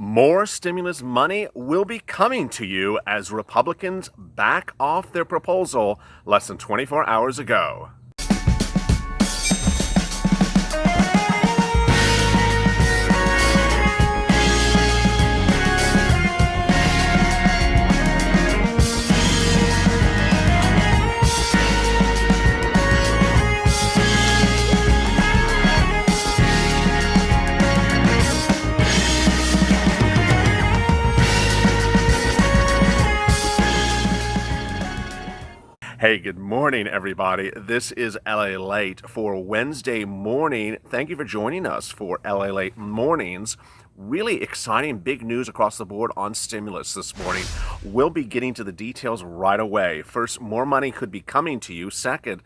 More stimulus money will be coming to you as Republicans back off their proposal less than 24 hours ago. Hey, good morning, everybody. This is LALATE for Wednesday morning. Thank you for joining us for LALATE Mornings. Really exciting, big news across the board on stimulus this morning. We'll be getting to the details right away. First, more money could be coming to you. Second,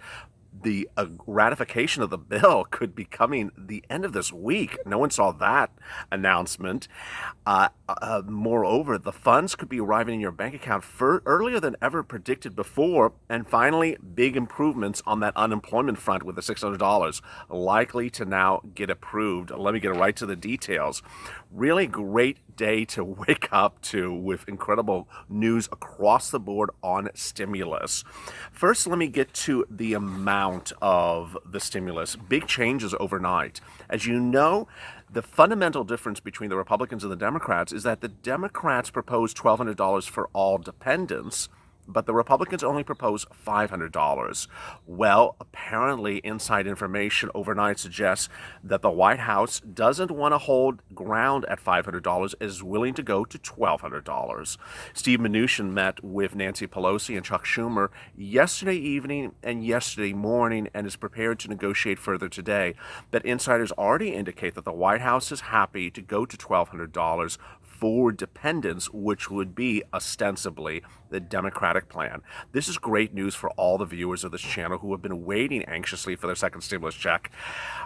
the ratification of the bill could be coming the end of this week. No one saw that announcement. Moreover, the funds could be arriving in your bank account earlier than ever predicted before. And finally, big improvements on that unemployment front with the $600 likely to now get approved. Let me get right to the details. Really great day to wake up to with incredible news across the board on stimulus. First, let me get to the amount of the stimulus. Big changes overnight. As you know, the fundamental difference between the Republicans and the Democrats is that the Democrats proposed $1,200 for all dependents, but the Republicans only proposed $500. Well, apparently inside information overnight suggests that the White House doesn't want to hold ground at $500, is willing to go to $1,200. Steve Mnuchin met with Nancy Pelosi and Chuck Schumer yesterday evening and yesterday morning and is prepared to negotiate further today. But insiders already indicate that the White House is happy to go to $1,200 for dependents, which would be ostensibly the Democratic plan. This is great news for all the viewers of this channel who have been waiting anxiously for their second stimulus check.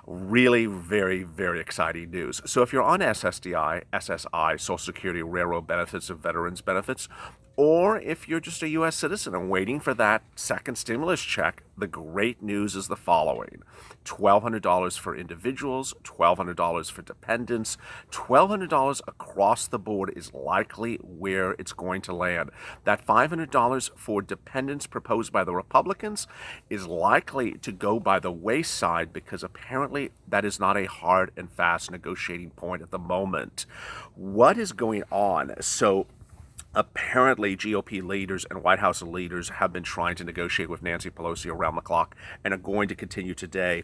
Really very, very exciting news. So if you're on SSDI, SSI, Social Security, Railroad benefits, and veterans benefits, or if you're just a U.S. citizen and waiting for that second stimulus check, the great news is the following. $1,200 for individuals, $1,200 for dependents, $1,200 across the board is likely where it's going to land. That $500 for dependents proposed by the Republicans is likely to go by the wayside because apparently that is not a hard and fast negotiating point at the moment. What is going on? So apparently, GOP leaders and White House leaders have been trying to negotiate with Nancy Pelosi around the clock and are going to continue today.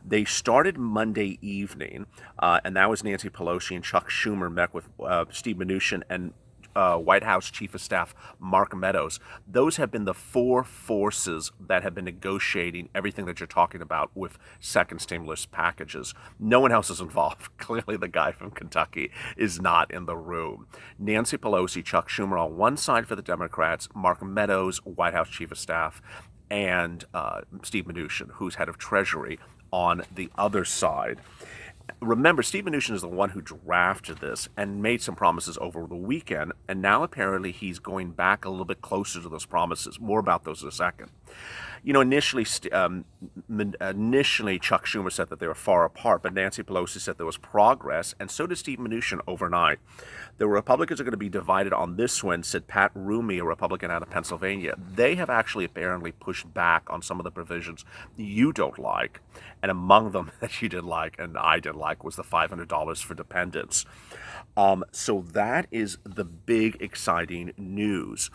They started Monday evening, and that was Nancy Pelosi and Chuck Schumer met with Steve Mnuchin and White House Chief of Staff Mark Meadows. Those have been the four forces that have been negotiating everything that you're talking about with second stimulus packages. No one else is involved. Clearly the guy from Kentucky is not in the room. Nancy Pelosi, Chuck Schumer on one side for the Democrats, Mark Meadows, White House Chief of Staff, and Steve Mnuchin, who's head of Treasury, on the other side. Remember, Steve Mnuchin is the one who drafted this and made some promises over the weekend, and now apparently he's going back a little bit closer to those promises. More about those in a second. You know, initially Chuck Schumer said that they were far apart, but Nancy Pelosi said there was progress, and so did Steve Mnuchin overnight. The Republicans are going to be divided on this one, said Pat Rooney, a Republican out of Pennsylvania. They have actually apparently pushed back on some of the provisions you don't like, and among them that you didn't like and I didn't like was the $500 for dependents. So that is the big exciting news.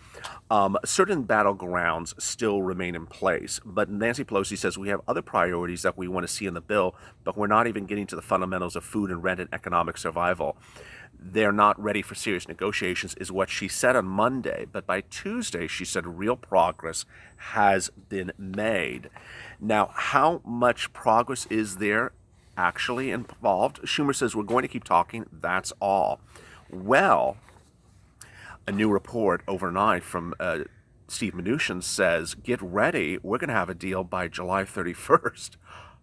Certain battlegrounds still remain in place, but Nancy Pelosi says we have other priorities that we want to see in the bill, but we're not even getting to the fundamentals of food and rent and economic survival. They're not ready for serious negotiations is what she said on Monday, but by Tuesday she said real progress has been made. Now, how much progress is there actually involved? Schumer says we're going to keep talking, that's all. Well, a new report overnight from Steve Mnuchin says, get ready, we're going to have a deal by July 31st.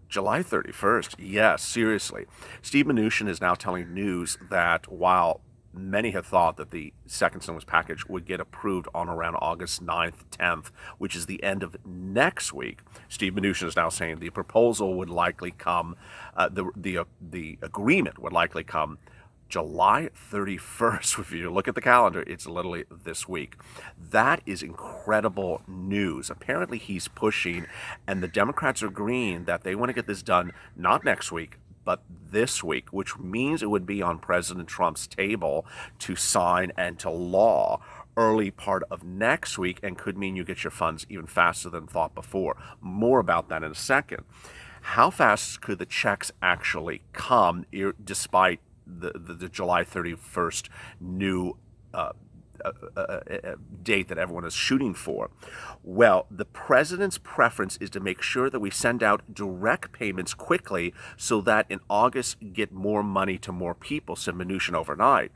July 31st, yes, seriously. Steve Mnuchin is now telling news that while many have thought that the second stimulus package would get approved on around August 9th, 10th, which is the end of next week, Steve Mnuchin is now saying the proposal would likely come, the agreement would likely come July 31st, if you look at the calendar, it's literally this week. That is incredible news. Apparently he's pushing, and the Democrats are agreeing that they want to get this done not next week, but this week, which means it would be on President Trump's table to sign and to law early part of next week, and could mean you get your funds even faster than thought before. More about that in a second. How fast could the checks actually come, despite the July 31st new date that everyone is shooting for? Well, the president's preference is to make sure that we send out direct payments quickly so that in August get more money to more people, said Mnuchin overnight.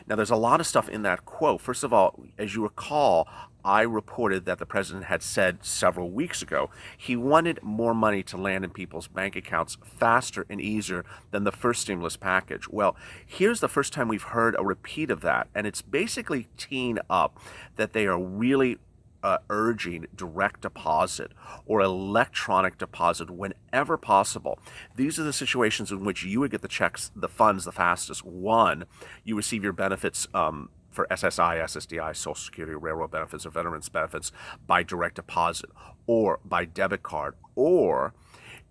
Now, there's a lot of stuff in that quote. First of all, as you recall, I reported that the president had said several weeks ago he wanted more money to land in people's bank accounts faster and easier than the first stimulus package. Well, here's the first time we've heard a repeat of that, and it's basically teeing up that they are really urging direct deposit or electronic deposit whenever possible. These are the situations in which you would get the checks, the funds, the fastest. One, you receive your benefits for SSI, SSDI, Social Security, railroad benefits, or veterans benefits by direct deposit or by debit card, or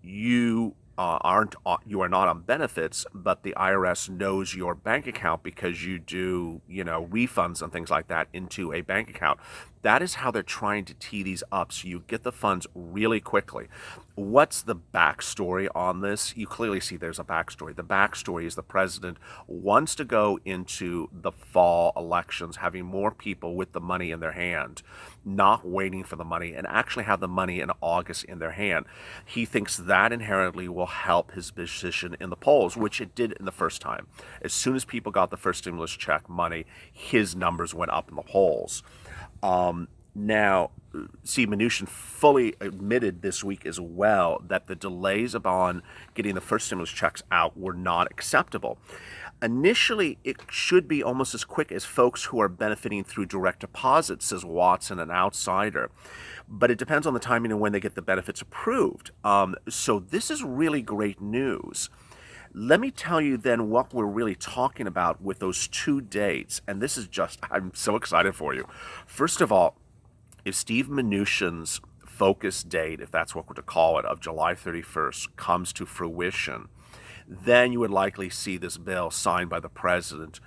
you you are not on benefits, but the IRS knows your bank account because you do, refunds and things like that into a bank account. That is how they're trying to tee these up, so you get the funds really quickly. What's the backstory on this? You clearly see there's a backstory. The backstory is the president wants to go into the fall elections having more people with the money in their hand, not waiting for the money, and actually have the money in August in their hand. He thinks that inherently will help his position in the polls, which it did in the first time. As soon as people got the first stimulus check money, his numbers went up in the polls. Now, Mnuchin fully admitted this week as well that the delays upon getting the first stimulus checks out were not acceptable. Initially, it should be almost as quick as folks who are benefiting through direct deposit, says Watson, an outsider. But it depends on the timing and when they get the benefits approved. So this is really great news. Let me tell you then what we're really talking about with those two dates. And this is just, I'm so excited for you. First of all, if Steve Mnuchin's focus date, if that's what we're to call it, of July 31st comes to fruition, then you would likely see this bill signed by the president,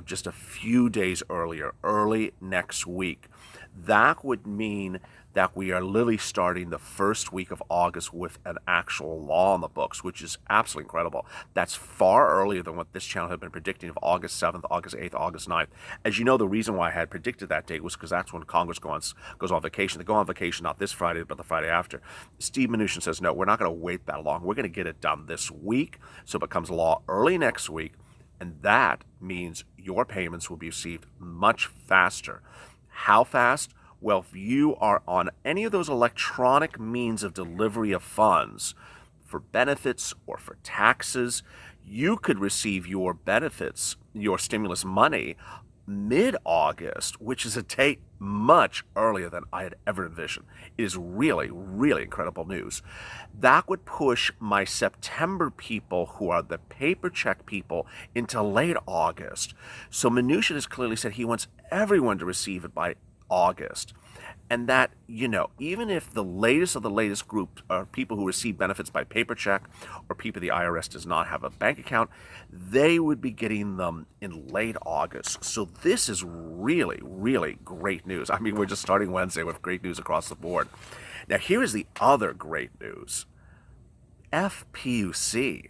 just a few days earlier, early next week. That would mean that we are literally starting the first week of August with an actual law on the books, which is absolutely incredible. That's far earlier than what this channel had been predicting of August 7th, August 8th, August 9th. As you know, the reason why I had predicted that date was because that's when Congress goes on vacation. They go on vacation not this Friday, but the Friday after. Steve Mnuchin says, no, we're not going to wait that long. We're going to get it done this week, so it becomes law early next week, and that means your payments will be received much faster. How fast? Well, if you are on any of those electronic means of delivery of funds for benefits or for taxes, you could receive your benefits, your stimulus money, mid-August, which is a date much earlier than I had ever envisioned. It is really, really incredible news. That would push my September people, who are the paper check people, into late August. So Mnuchin has clearly said he wants everyone to receive it by August. And that, even if the latest of the latest group are people who receive benefits by paper check or people the IRS does not have a bank account, they would be getting them in late August. So this is really, really great news. I mean, we're just starting Wednesday with great news across the board. Now, here is the other great news. FPUC.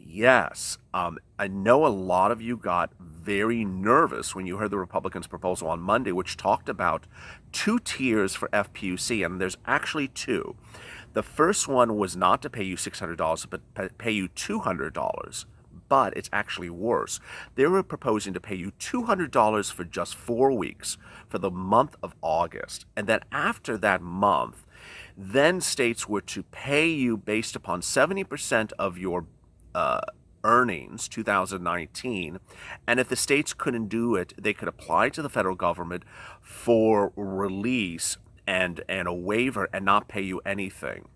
Yes, I know a lot of you got very nervous when you heard the Republicans' proposal on Monday, which talked about two tiers for FPUC, and there's actually two. The first one was not to pay you $600, but pay you $200, but it's actually worse. They were proposing to pay you $200 for just 4 weeks for the month of August, and then after that month, then states were to pay you based upon 70% of your earnings 2019, and if the states couldn't do it, they could apply to the federal government for release and a waiver and not pay you anything.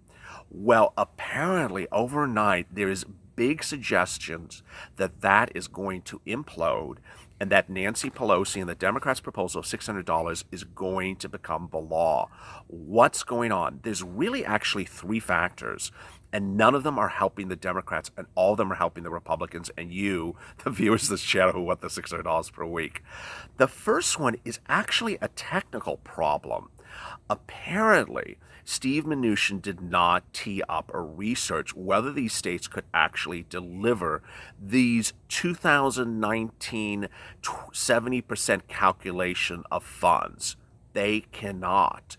Well, apparently overnight there is big suggestions that that is going to implode and that Nancy Pelosi and the Democrats' proposal of $600 is going to become the law. What's going on? There's really actually three factors, and none of them are helping the Democrats, and all of them are helping the Republicans and you, the viewers of this channel who want the $600 per week. The first one is actually a technical problem. Apparently, Steve Mnuchin did not tee up or research whether these states could actually deliver these 2019 70% calculation of funds. They cannot.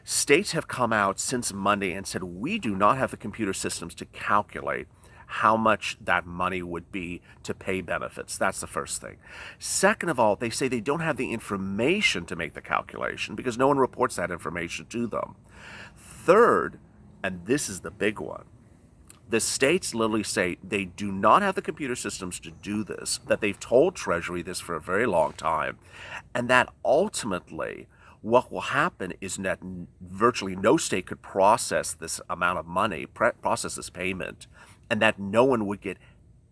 States have come out since Monday and said, we do not have the computer systems to calculate how much that money would be to pay benefits. That's the first thing. Second of all, they say they don't have the information to make the calculation because no one reports that information to them. Third, and this is the big one, the states literally say they do not have the computer systems to do this, that they've told Treasury this for a very long time, and that ultimately what will happen is that virtually no state could process this amount of money, process this payment, and that no one would get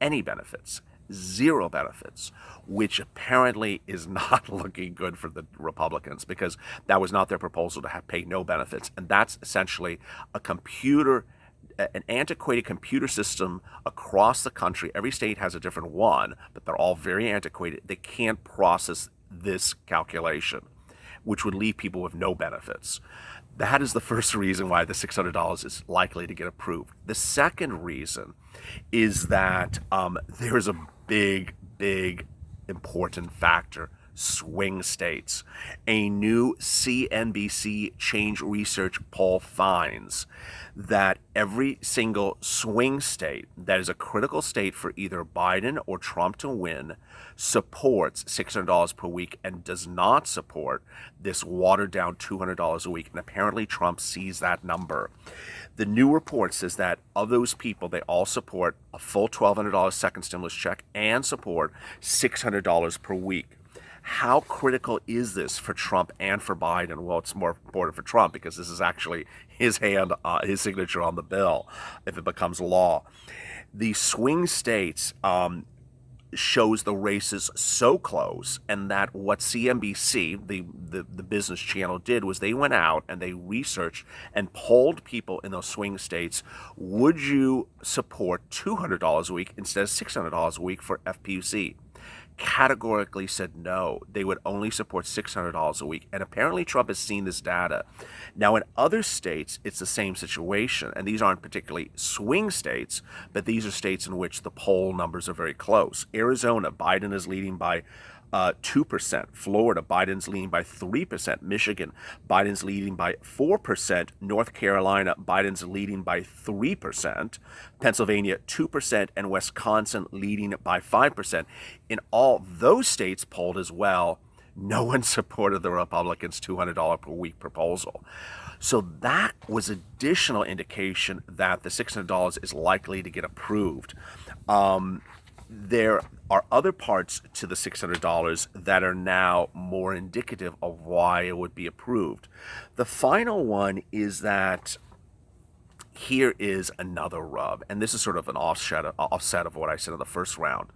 any benefits, zero benefits, which apparently is not looking good for the Republicans because that was not their proposal to have pay no benefits. And that's essentially an antiquated computer system across the country. Every state has a different one, but they're all very antiquated. They can't process this calculation, which would leave people with no benefits. That is the first reason why the $600 is likely to get approved. The second reason is that there's a big, important factor: swing states. A new CNBC Change Research poll finds that every single swing state that is a critical state for either Biden or Trump to win supports $600 per week and does not support this watered down $200 a week. And apparently Trump sees that number. The new report says that of those people, they all support a full $1,200 second stimulus check and support $600 per week. How critical is this for Trump and for Biden? Well, it's more important for Trump because this is actually his signature on the bill if it becomes law. The swing states shows the races so close, and that what CNBC, the business channel, did was they went out and they researched and polled people in those swing states. Would you support $200 a week instead of $600 a week for FPUC? Categorically said no. They would only support $600 a week. And apparently Trump has seen this data. Now, in other states, it's the same situation. And these aren't particularly swing states, but these are states in which the poll numbers are very close. Arizona, Biden is leading by 2%. Florida, Biden's leading by 3%. Michigan, Biden's leading by 4%. North Carolina, Biden's leading by 3%. Pennsylvania, 2%. And Wisconsin leading by 5%. In all those states polled as well, no one supported the Republicans' $200 per week proposal. So that was additional indication that the $600 is likely to get approved. There are other parts to the $600 that are now more indicative of why it would be approved. The final one is that here is another rub, and this is sort of an offset of what I said in the first round.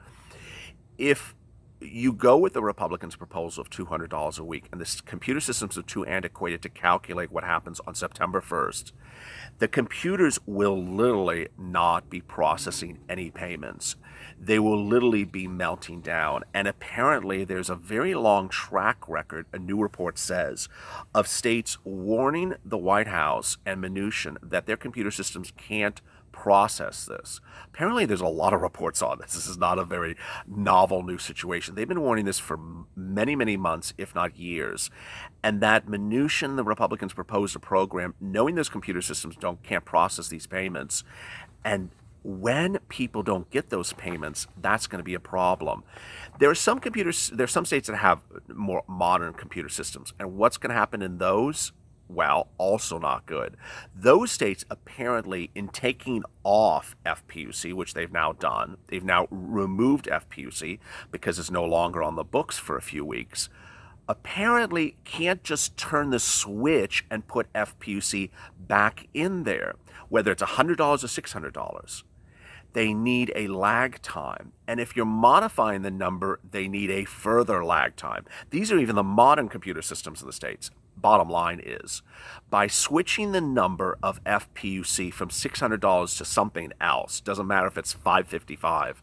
If you go with the Republicans' proposal of $200 a week, and the computer systems are too antiquated to calculate what happens on September 1st, the computers will literally not be processing any payments. They will literally be melting down. And apparently there's a very long track record, a new report says, of states warning the White House and Mnuchin that their computer systems can't process this. Apparently there's a lot of reports on this. This is not a very novel new situation. They've been warning this for many, many months, if not years. And that Mnuchin, the Republicans, proposed a program knowing those computer systems can't process these payments. And when people don't get those payments, that's going to be a problem. There are some states that have more modern computer systems. And what's going to happen in those? Well, also not good. Those states apparently, in taking off FPUC, which they've now done, they've now removed FPUC because it's no longer on the books for a few weeks, apparently can't just turn the switch and put FPUC back in there, whether it's $100 or $600. they need a lag time. And if you're modifying the number, they need a further lag time. These are even the modern computer systems in the States. Bottom line is, by switching the number of FPUC from $600 to something else, doesn't matter if it's $555,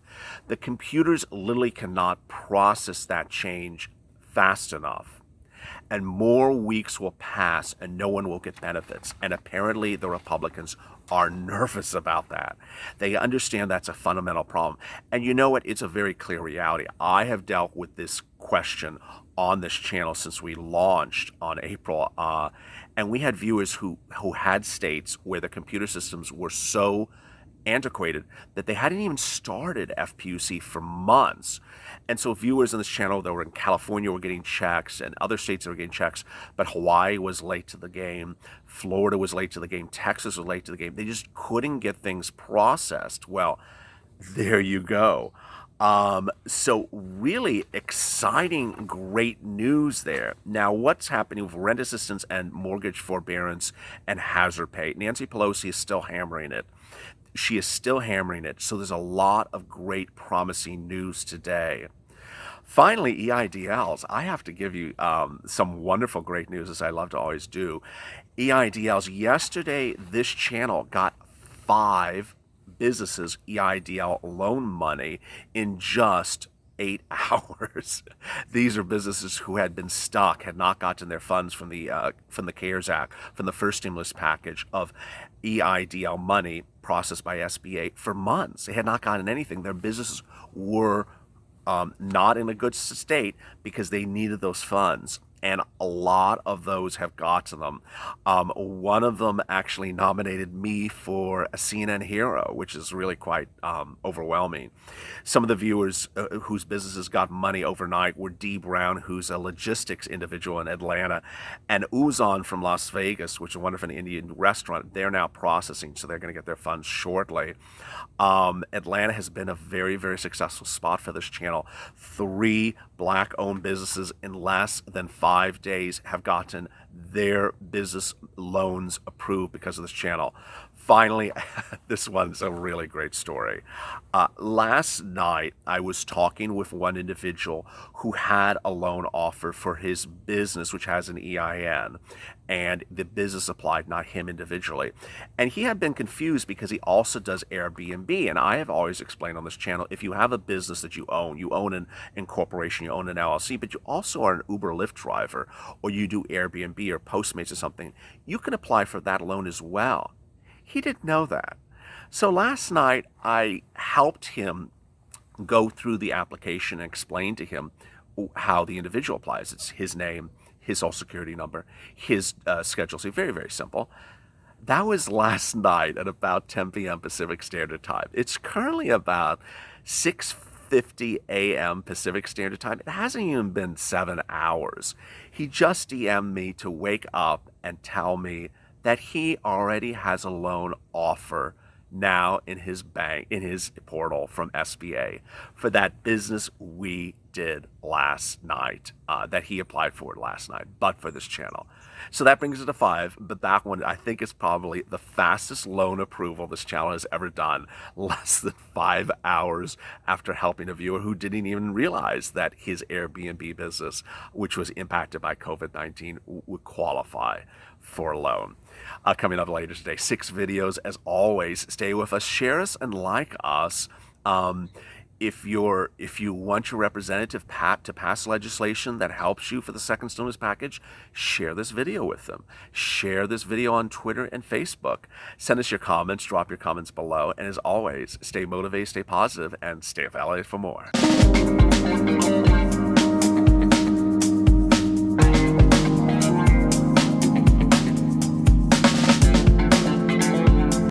the computers literally cannot process that change fast enough. And more weeks will pass and no one will get benefits. And apparently the Republicans are nervous about that. They understand that's a fundamental problem. And you know what? It's a very clear reality. I have dealt with this question on this channel since we launched on April. And we had viewers who had states where the computer systems were so antiquated that they hadn't even started FPUC for months. And so viewers on this channel that were in California were getting checks and other states that were getting checks, but Hawaii was late to the game, Florida was late to the game, Texas was late to the game. They just couldn't get things processed. Well, there you go. So really exciting, great news there. Now, what's happening with rent assistance and mortgage forbearance and hazard pay? Nancy Pelosi is still hammering it. She is still hammering it. So there's a lot of great promising news today. Finally, EIDLs. I have to give you some wonderful great news, as I love to always do. EIDLs. Yesterday, this channel got 5 businesses EIDL loan money in just 8 hours. These are businesses who had been stuck, had not gotten their funds from the CARES Act, from the first stimulus package of EIDL money processed by SBA for months. They had not gotten anything. Their businesses were not in a good state because they needed those funds. And a lot of those have gotten them. One of them actually nominated me for a CNN Hero, which is really quite overwhelming. Some of the viewers whose businesses got money overnight were Dee Brown, who's a logistics individual in Atlanta, and Uzan from Las Vegas, which is one of an Indian restaurant. They're now processing, so they're going to get their funds shortly. Atlanta has been a very, very successful spot for this channel. 3 Black-owned businesses in less than 5 days have gotten their business loans approved because of this channel. Finally, this one's a really great story. Last night, I was talking with one individual who had a loan offer for his business, which has an EIN, and the business applied, not him individually. And he had been confused because he also does Airbnb. And I have always explained on this channel, if you have a business that you own an incorporation, you own an LLC, but you also are an Uber Lyft driver, or you do Airbnb or Postmates or something, you can apply for that loan as well. He didn't know that. So last night, I helped him go through the application and explain to him how the individual applies. It's his name, his social security number, his schedule. So very, very simple. That was last night at about 10 p.m. Pacific Standard Time. It's currently about 6:50 a.m. Pacific Standard Time. It hasn't even been 7 hours. He just DM'd me to wake up and tell me that he already has a loan offer now in his bank, in his portal from SBA for that business we did last night, that he applied for last night, but for this channel. So that brings it to 5, but that one I think is probably the fastest loan approval this channel has ever done, less than 5 hours after helping a viewer who didn't even realize that his Airbnb business, which was impacted by COVID-19, would qualify for a loan. Coming up later today, 6 videos as always. Stay with us, share us, and like us. If you want your representative to pass legislation that helps you for the second stimulus package, share this video with them. Share this video on Twitter and Facebook. Send us your comments, drop your comments below, and as always, stay motivated, stay positive, and stay with LA for more.